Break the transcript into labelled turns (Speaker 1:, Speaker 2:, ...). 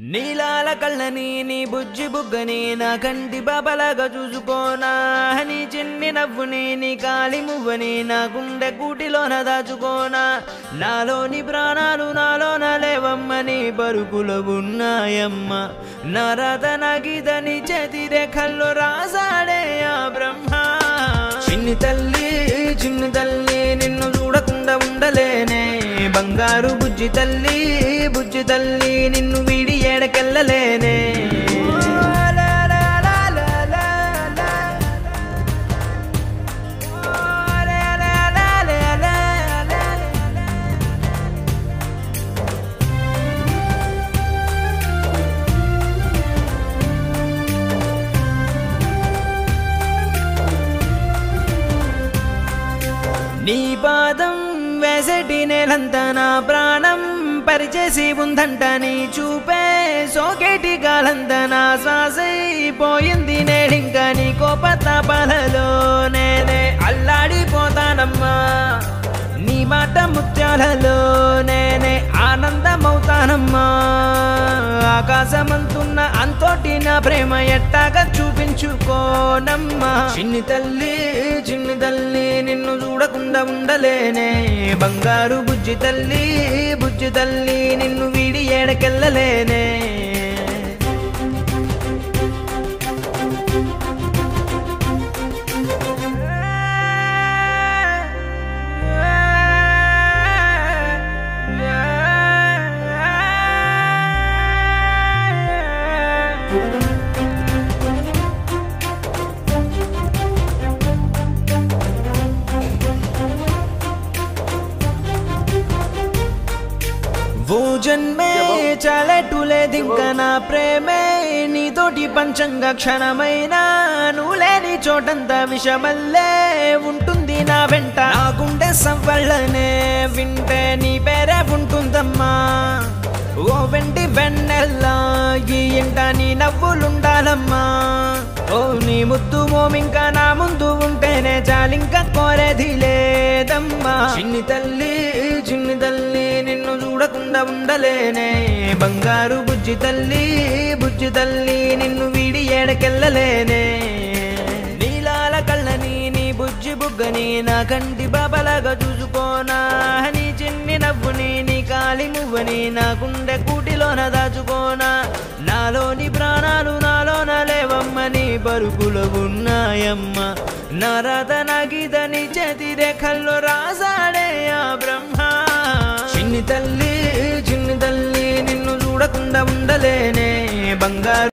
Speaker 1: నీలాల కళ్ళని నీ బుజ్జి బుగ్గని నా కంటి బాబలాగా చూసుకోనా నీ చిన్ని నవ్వుని నీ కాలి మువ్వని నా గుండె కూటిలోన దాచుకోనా నాలోని ప్రాణాలు నాలోన లేవమ్మని బరుకులో ఉన్నాయమ్మ నా రాత నా గీతని చేతి రేఖల్లో రాసాడే ఆ బ్రహ్మ చిన్ని తల్లి నిన్ను చూడకుండా ఉండలేనే బంగారు బుజ్జి తల్లి నిన్ను వీడి ఏడకెళ్ళలేనే నీ పాదం వేసటి నేలంతా నా ప్రాణం పరిచేసి ఉందంట నీ చూపే సోకేటి గాలంతా నా శ్వాసైపోయింది నేడింకా నీ కోపతాపాలలో నేనే అల్లాడిపోతానమ్మా నీ మాట ముత్యాలలో నేనే ఆనందమవుతానమ్మా ఆకాశమంతున్న అంతోటి నా ప్రేమ ఎట్టాగా చూపించుకోనమ్మా చిన్ని తల్లి నిన్ను చూడకుండా ఉండలేనే బంగారు బుజ్జి తల్లి నిన్ను వీడి ఏడకెళ్ళలేనే वो जन्मे చాలెట్టులేదింక నా ప్రేమే నీతోటి పంచంగా క్షణమైనా నువ్వు లేని చోటంతా విషమల్లే ఉంటుంది నా వెంట నా గుండె సవ్వళ్ళనే వింటే నీ పేరే ఉంటుందమ్మా ఓ వెంటి వెన్నెల్లా ఈ ఇంట నీ నవ్వులుండాలమ్మా ఓ నీ ముద్దు మోమింకా నా ముందు ఉంటేనే చాలింకా కోరేది లేదమ్మా చిన్ని తల్లి నిన్ను చూడకుండా ఉండలేనే బంగారు బుజ్జి తల్లి నిన్ను వీడి ఏడకెళ్ళలేనే నీలాల కళ్ళని నీ బుజ్జి బుగ్గని నా కంటి బాబలాగా చూసుకోనా నీ చిన్ని నవ్వుని నీ కాలి మువ్వని నా గుండె కూటిలోన దాచుకోనా నాలోని ప్రాణాలు నాలోన లేవమ్మని బరుకులో ఉన్నాయమ్మ నా రాత నా గీతని చేతి రేఖల్లో రాసాడే ఆ బ్రహ్మ చిన్ని తల్లి నిన్ను చూడకుండా ఉండలేనే బంగారు